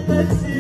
Let's see.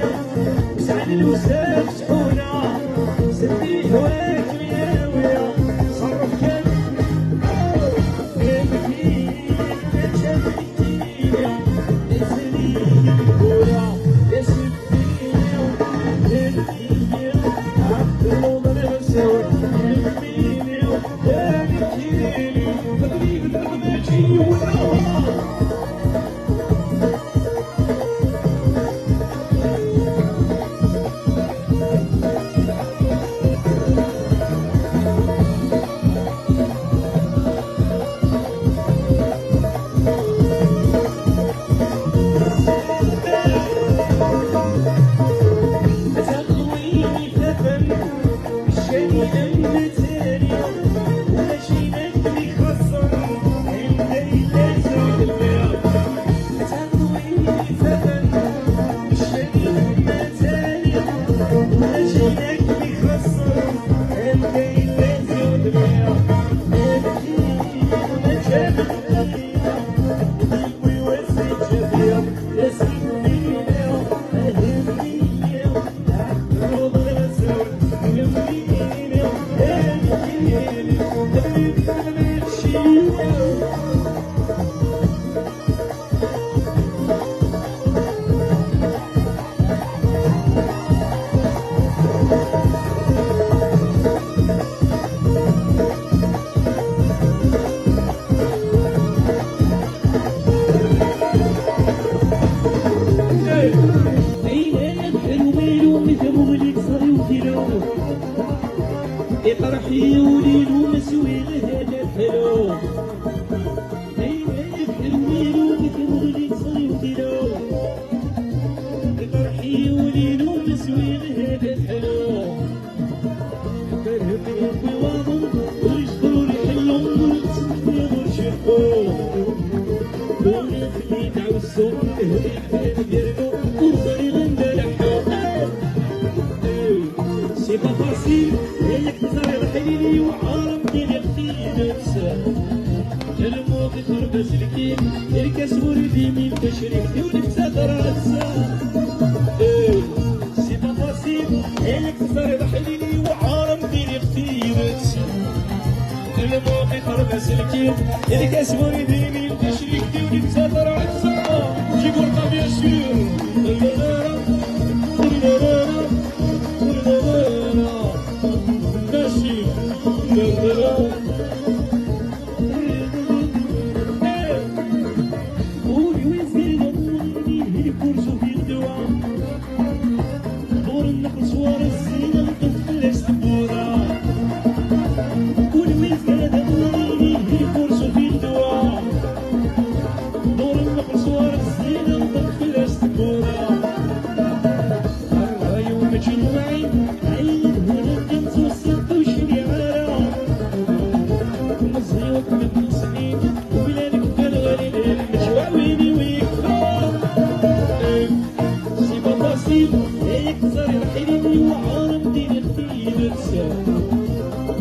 يطرحي وليل ومسوي هذا الحلو عينيك الويل ومثل لي تصلي وديرو يطرحي وليل ومسوي هذا الحلو كرهب ربي واضم ويشكروا يحلهم ورتسمي ورشقو دوني خلي تعوسو اهدي الحلال ديالو وصاري غندلحو سي با فاسيل هيك تصاري ضحيلي وعارم ديالي اختي الموت خربش الكيل الكاس وردي من تشريكتي ونفسها راسها سي با فاسيل هيك تصاري ضحيلي وعارم ديالي اختي الموت خربش الكيل الكاس وردي من تشريكتي ونفسها راسها جيبوا القا بيان سور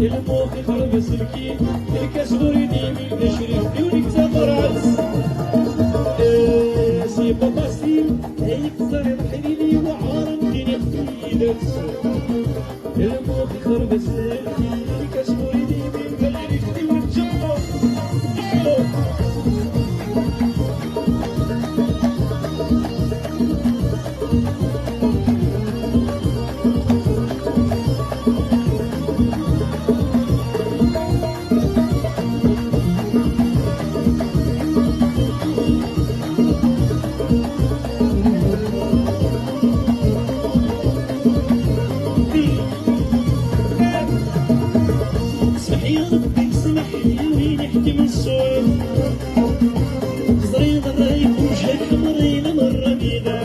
الموت خرب سلكي الكاس وردي من تشريكتي ونكسب راس سي بابا سي هيك صار حليلي وعارم ديني اختي الموت خرب سلكي الكاس وردي من تشريكتي ونكسب زريض الرايق وجهك حمرين مرة بينا